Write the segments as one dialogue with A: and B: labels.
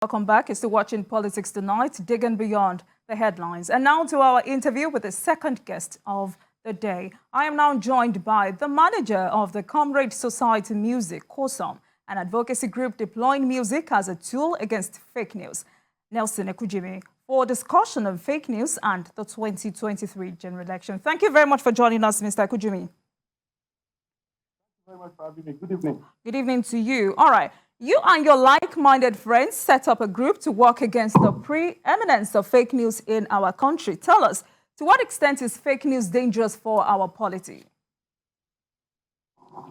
A: Welcome back. You're still watching Politics Tonight, digging beyond the headlines. And now to our interview with the second guest of the day. I am now joined by the manager of the Comrade Society Music, COSOM, an advocacy group deploying music as a tool against fake news, Nelson Ekujumi, for discussion of fake news and the 2023 general election. Thank you very much for joining us, Mr. Ekujumi.
B: Thank you very much for having me. Good evening.
A: Good evening to you. All right. You and your like-minded friends set up a group to work against the preeminence of fake news in our country. Tell us, to what extent is fake news dangerous for our polity?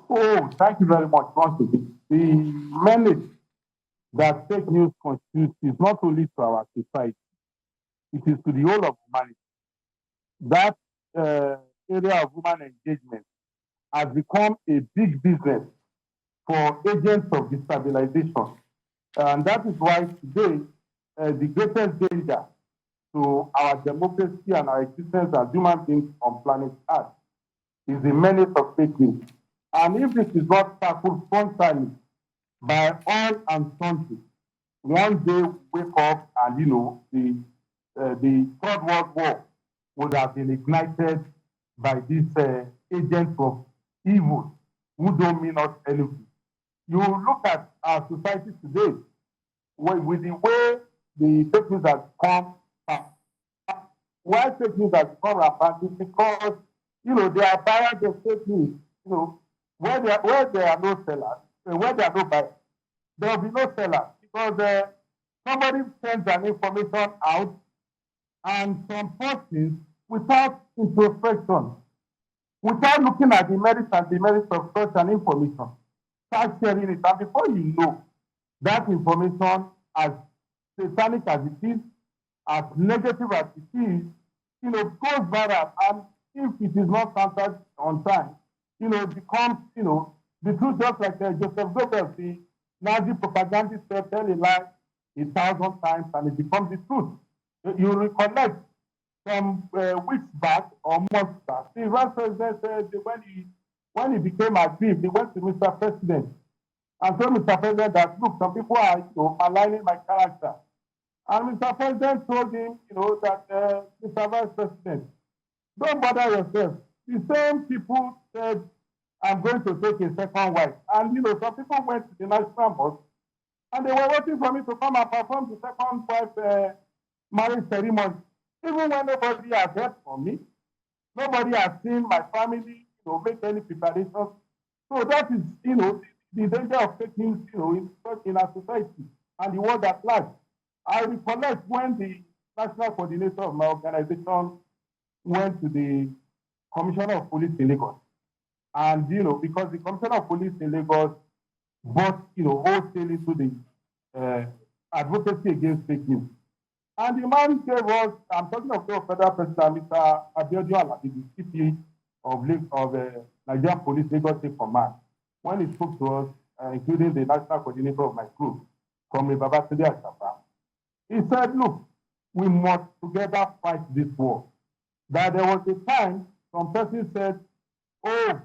B: Oh, thank you very much. Once again, the menace that fake news constitutes is not only to our society, it is to the whole of humanity. That area of human engagement has become a big business for agents of destabilization. And that is why today, the greatest danger to our democracy and our existence as human beings on planet Earth is the menace of fake news. And if this is not tackled frontally by all and sundry, one day we wake up and, the Third World War would have been ignited by these agents of evil who don't mean us anything. You look at our society today, with the way the fake news has come, why fake news has become rampant is because, they are buyers of fake news. Where there are no sellers, where there are no buyers, there will be no sellers because somebody sends an information out and some persons, without introspection, without looking at the merits and demerits of such an information, start sharing it. And before you know, that information, as satanic as it is, as negative as it is, goes viral. And if it is not countered on time, it becomes, the truth, just like Joseph Goebbels, the Nazi propagandist, said, tell a lie 1,000 times and it becomes the truth. You recollect some weeks back or months back, the vice president said when he became aggrieved, he went to Mr. President and told Mr. President that, look, some people are maligning my character. And Mr. President told him, that Mr. Vice President, don't bother yourself. The same people said, I'm going to take a second wife. And, some people went to the National Mosque and they were waiting for me to come and perform the second wife marriage ceremony. Even when nobody has heard from me, nobody has seen my family, make any preparations. So that is, the danger of fake news, in our society and the world at large. I recollect when the national coordinator of my organization went to the Commissioner of Police in Lagos. And, because the Commissioner of Police in Lagos bought, wholesale into the advocacy against fake news. And the man gave us, I'm talking of the federal president, Mr. Abiodun Alabi, the CP of Nigerian Police Lagos State Command, when he spoke to us, including the national coordinator of my group, Comrade Babatunde Ashafa, he said, look, we must together fight this war. That there was a time some person said, oh,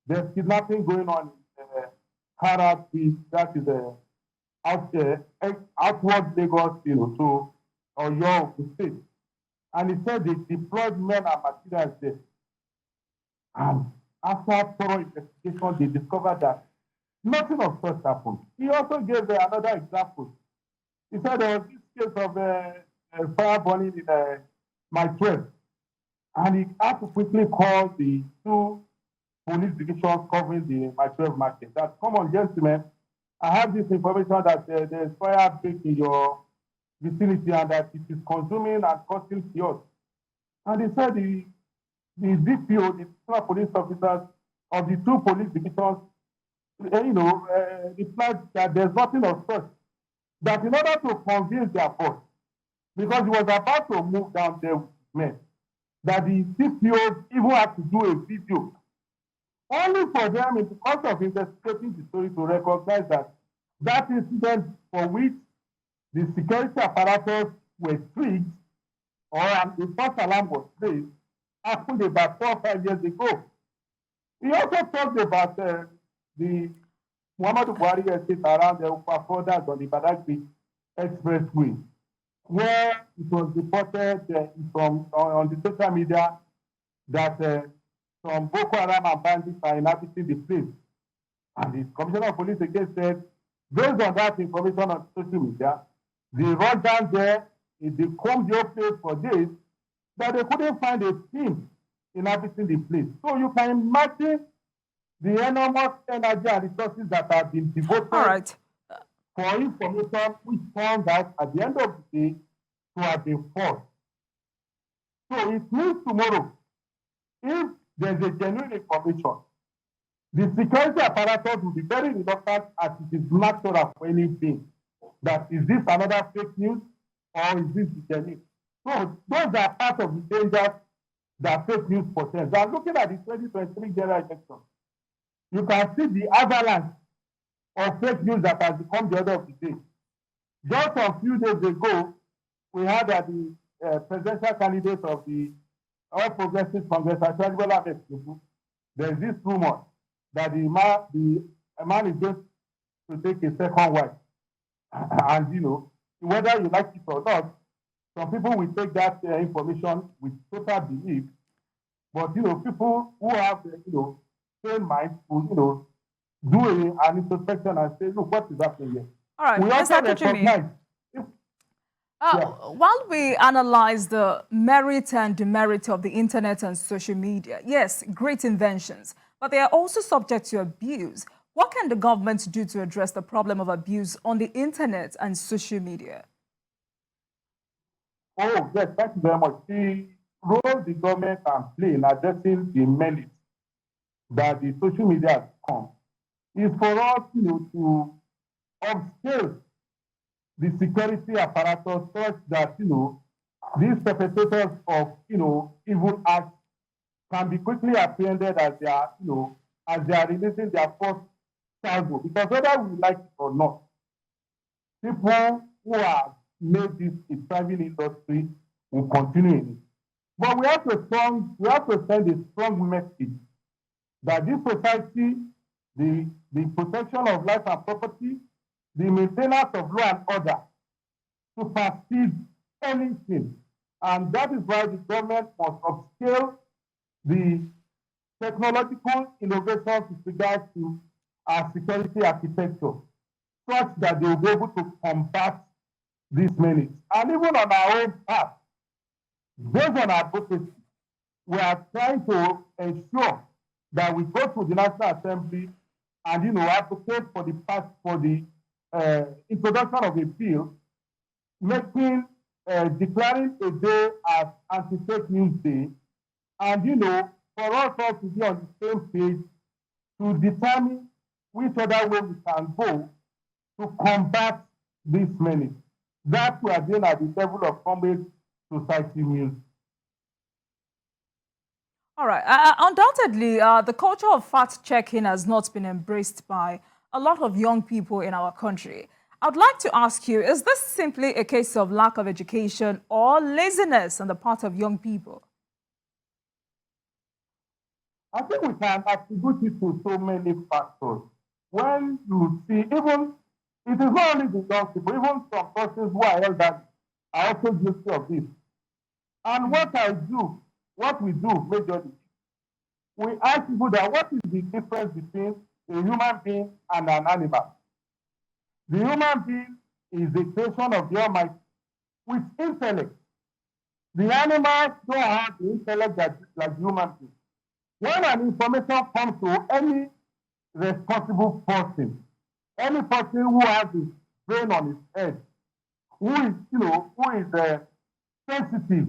B: there's kidnapping going on in Karachi, that is outward Lagos, to Oyo State. And he said they deployed men and materials there. And after thorough investigation, they discovered that nothing of such happened. He also gave another example. He said there was this case of fire burning in my 12. And he had to quickly call the two police divisions covering the my 12 market. That, come on, gentlemen, I have this information that there's fire break in your vicinity and that it is consuming and causing chaos. And he said the DPO, the senior police officers of the two police divisions, replied that there's nothing of such. That in order to convince their boss, because he was about to move down there with men, that the DPO even had to do a video, only for them, in the course of investigating the story, to recognize that that incident for which the security apparatus were tricked or a false alarm was placed happened about 4 or 5 years ago. He also talked about the Muhammadu Buhari estate around the Upa Fodas on the Badagry expressway, where it was reported on the social media that some Boko Haram and bandits are inhabiting the place. And the Commissioner of Police again said, based on that information on social media, they rushed down there, they combed the whole place for days, but they couldn't find a team inhabiting the place. So you can imagine the enormous energy and resources that have been devoted for information which found out at the end of the day to have been false. So it means tomorrow, if there's a genuine information, the security apparatus will be very reluctant as it is natural for anything. That is this another fake news or is this genuine? So those are part of the dangers that fake news portends. And looking at the 2023 general election, you can see the avalanche of fake news that has become the order of the day. Just a few days ago, we heard that the presidential candidate of the All Progressives Congress, there's this rumor that the man is going to take a second wife. And, you know, whether you like it or not, some people will take that information with total belief. But, you know, people who have, sane minds will, do an introspection and say, look, what is happening here?
A: All right,
B: we also recognize.
A: While we analyze the merit and demerit of the internet and social media, yes, great inventions, but they are also subject to abuse. What can the government do to address the problem of abuse on the internet and social media?
B: Oh, yes, thank you very much. The role the government can play in addressing the merit that the social media has come is for us, to upscale the security apparatus such that, these perpetrators of, evil acts can be quickly apprehended as they are, releasing their first cargo. Because whether we like it or not, people who have made this a thriving industry will continue in it. But we have to send a strong message that this society, the protection of life and property, the maintenance of law and order supersedes anything. And that is why the government must upscale the technological innovations with regards to our security architecture, such that they will be able to combat these menace. And even on our own path, based on advocacy, we are trying to ensure that we go to the National Assembly and advocate for the introduction of a bill making declaring a day as Anti-Fake News Day, and for us all to be on the same page to determine which other way we can go to combat this menace. That we are doing at the level of comrade society news.
A: All right. Undoubtedly, the culture of fact-checking has not been embraced by a lot of young people in our country. I'd like to ask you, is this simply a case of lack of education or laziness on the part of young people?
B: I think we can attribute it to so many factors. When you see, even, it is not only the young people, even some persons who are elderly are also guilty of this. And what we do majorly, we ask people that what is the difference between a human being and an animal? The human being is a creation of the Almighty with intellect. The animals don't have the intellect like human beings. When an information comes to any responsible person, any person who has his brain on his head, who is sensitive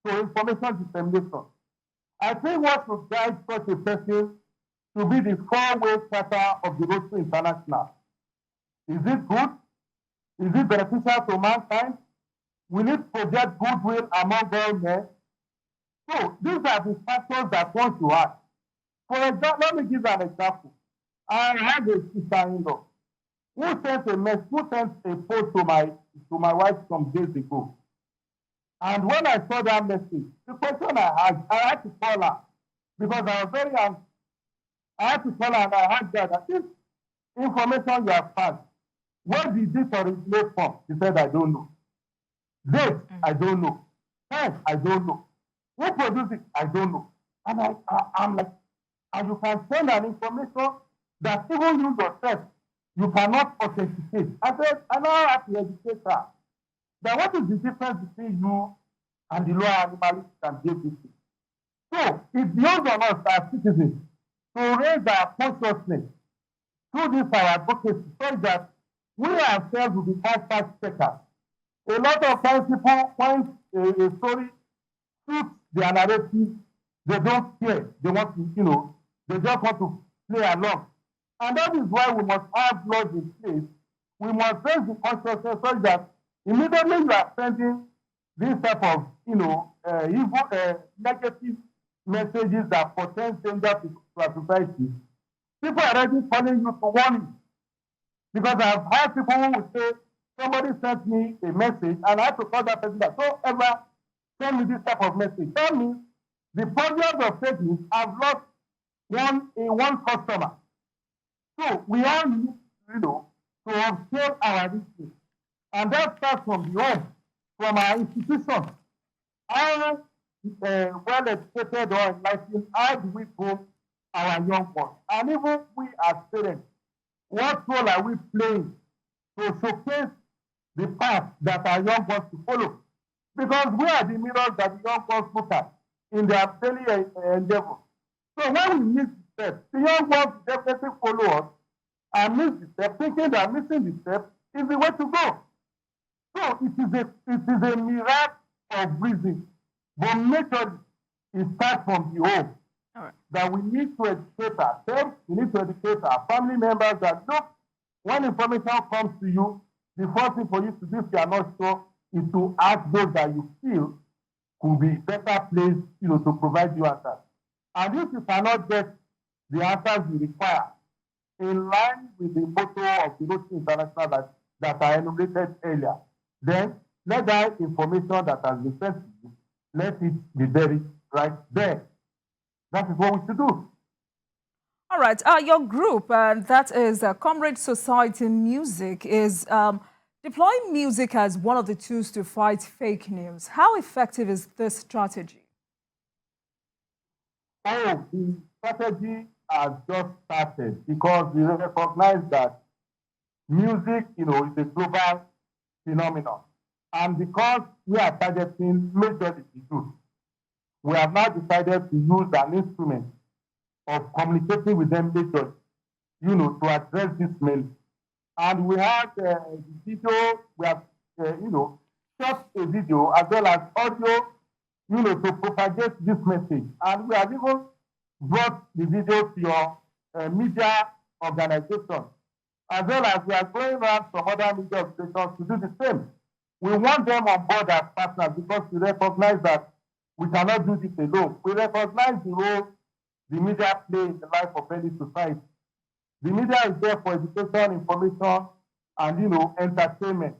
B: to information dissemination, I think what would guide such a person to be the four-way charter of the Rotary International. Is it good? Is it beneficial to mankind? Will it project goodwill among all men? So these are the factors that one should ask. For example, let me give an example. I had a sister-in-law who sent a post to my wife some days ago. And when I saw that message, the question I had to call her because I was very angry. I had to call her and I had that this information you have passed Where did this originate from? He said, I don't know. Date, I don't know. Time, I don't know. Who produced it? I don't know. And I'm like, and you can send an information that even you yourself, you cannot authenticate. I said, I now have to educate her. Then what is the difference between you and the lower animalists and JPC? So it behoves on us as citizens to raise our consciousness through this our advocacy so that we ourselves will be fact checkers. A lot of times people find a story suits their narrative, they don't care. They want to, they just want to play along. And that is why we must have laws in place. We must raise the consciousness so that immediately you are sending this type of, evil, negative messages that portend danger to our society, people are already calling you to warning. Because I've had people who will say, somebody sent me a message, and I have to call that person that, don't ever send me this type of message. Tell me, the problems of fake news have lost one customer. So we all need, to observe our risk. And that starts from the home, from our institutions. How well educated or enlightened, how do we grow our young ones? And even we as parents, what role are we playing to showcase the path that our young ones to follow? Because we are the mirrors that the young ones look at in their daily endeavor. So when we miss the step, the young ones definitely follow us and miss the step, thinking that missing the step is the way to go. So it is a miracle of reason, but majorly it starts from the home.
A: Right.
B: That we need to educate ourselves, we need to educate our family members that look, when information comes to you, the first thing for you to do if you are not sure is to ask those that you feel could be better placed, to provide you answers. And if you cannot get the answers you require, in line with the motto of the Rotary International that I enumerated earlier, then let that information that has been sent to you, let it be buried right there. That is what we should do.
A: All right. Your group, that is Comrade Society Music, is deploying music as one of the tools to fight fake news. How effective is this strategy?
B: Oh, the strategy has just started because we recognize that music, is a global phenomenon. And because we are targeting majority youth, we have now decided to use an instrument of communicating with them majorly, to address this mainly. And we have the video, we have, shot a video as well as audio, to propagate this message. And we have even brought the video to your media organization, as well as we are going around some other media organizations to do the same. We want them on board as partners because we recognize that we cannot do this alone. We recognize the role the media play in the life of any society. The media is there for education, information, and entertainment.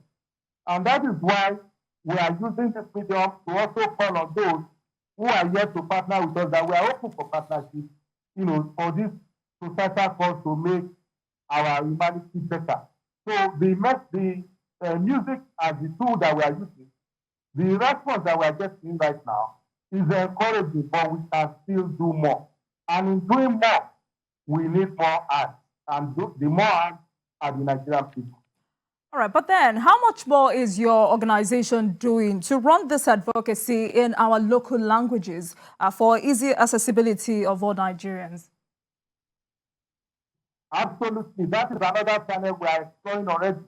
B: And that is why we are using this medium to also call on those who are yet to partner with us, that we are open for partnership, for this societal cause to make our humanity better. So the music as the tool that we are using, the response that we are getting right now is encouraging, but we can still do more. And in doing more, we need more hands. And the more hands are the Nigerian people.
A: All right, but then how much more is your organization doing to run this advocacy in our local languages for easy accessibility of all Nigerians?
B: Absolutely. That is another channel we are exploring already.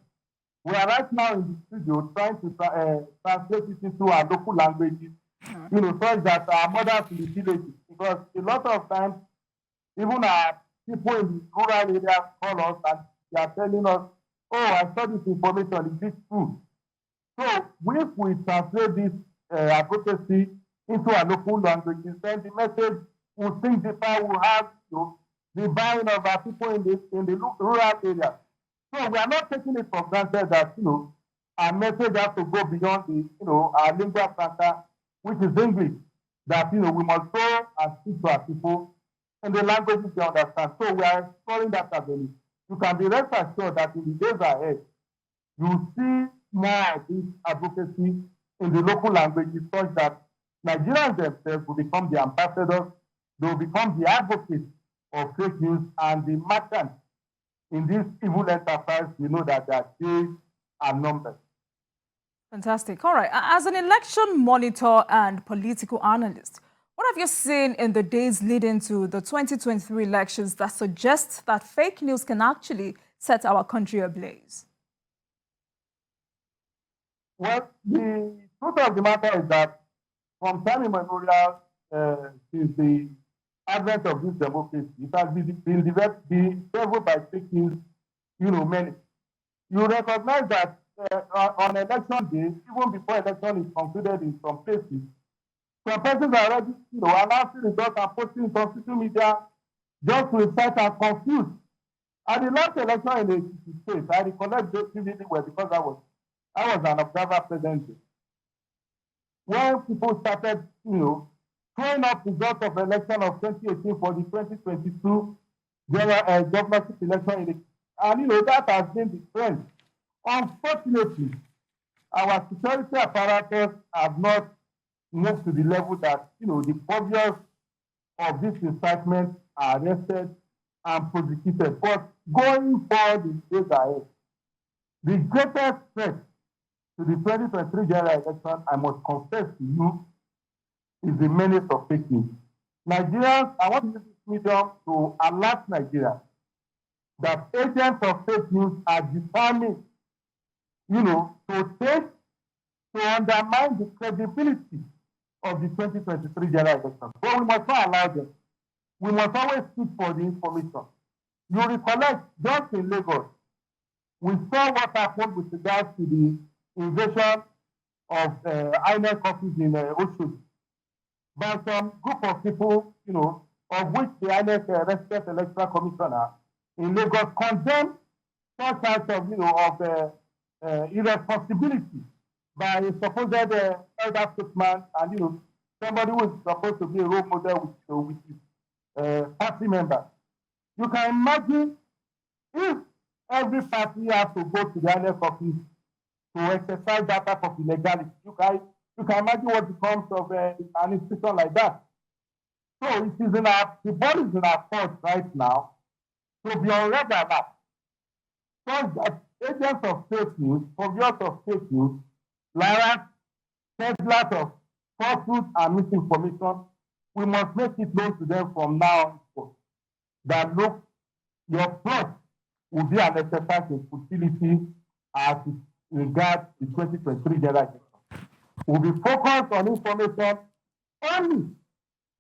B: We are right now in the studio trying to translate it into our local languages, such that our mothers in the villages, because a lot of times, even our people in the rural areas call us and they are telling us, oh, I saw this information, is this true? So if we translate this advocacy into our local languages, then the message will sink deeper, will have the buying of our people in the rural areas. So we are not taking it for granted that, our message has to go beyond our lingua franca, which is English, that, we must go and speak to our people in the languages they understand. So we are exploring that avenue. You can be rest assured that in the days ahead, you see more of this advocacy in the local languages such that Nigerians themselves will become the ambassadors, they will become the advocates of fake news, and the merchants in this evil enterprise, we know that their days are numbered.
A: Fantastic. All right. As an election monitor and political analyst, what have you seen in the days leading to the 2023 elections that suggests that fake news can actually set our country ablaze?
B: Well, the truth of the matter is that from time immemorial, since the advent of this democracy, it has been developed by fake news, many. You recognize that on election day, even before election is concluded in some places, some persons are already, announcing results and posting it on social media just to incite and confuse. At the last election in the state, I recollect this vividly well because I was an observer present. When people started, throwing up results of election of 2018 for the 2022 governorship election, and that has been the trend. Unfortunately, our security apparatus have not moved to the level that the purveyors of this incitement are arrested and prosecuted. But going forward in days ahead, the greatest threat to the 2023 general election, I must confess to you, is the menace of fake news. Nigerians, I want to use this medium to alert Nigerians that agents of fake news are determined, to undermine the credibility of the 2023 general election. But we must not allow them. We must always seek for the information. You recollect, just in Lagos, we saw what happened with regards to the invasion of INEC office in Oshodi by some group of people, of which the INEC resident electoral commissioner in Lagos condemned such acts of irresponsibility by a supposed elder statesman and somebody who is supposed to be a role model with his party members. You can imagine if every party has to go to the INEC office to exercise that type of illegality. You can imagine what becomes of an institution like that. So it is the ball is in our court right now to be on red alert, such that agents of fake news, purveyors of fake news, liars, peddlers of falsehood and misinformation, we must make it known to them from now on that look, your plot will be an exercise in futility as it regards the 2023 general election. We'll be focused on information only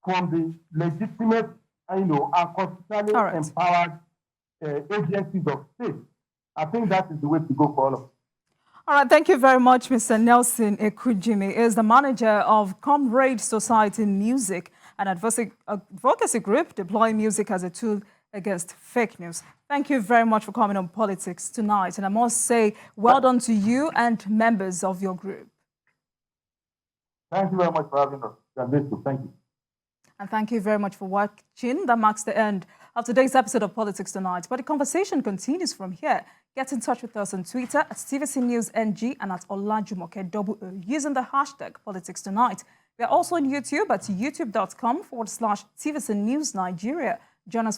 B: from the legitimate, and constitutionally empowered agencies of state. I think that is the way to go for all of us.
A: All right, thank you very much, Mr. Nelson Ekujumi. He is the manager of Comrade Society Music, an advocacy group deploying music as a tool against fake news. Thank you very much for coming on Politics Tonight. And I must say, well done to you and members of your group.
B: Thank you very much for having us. Thank you.
A: And thank you very much for watching. That marks the end of today's episode of Politics Tonight. But the conversation continues from here. Get in touch with us on Twitter at TVCNewsNG and at Olajumoke using the hashtag Politics Tonight. We are also on YouTube at youtube.com/TVCNewsNigeria. Join us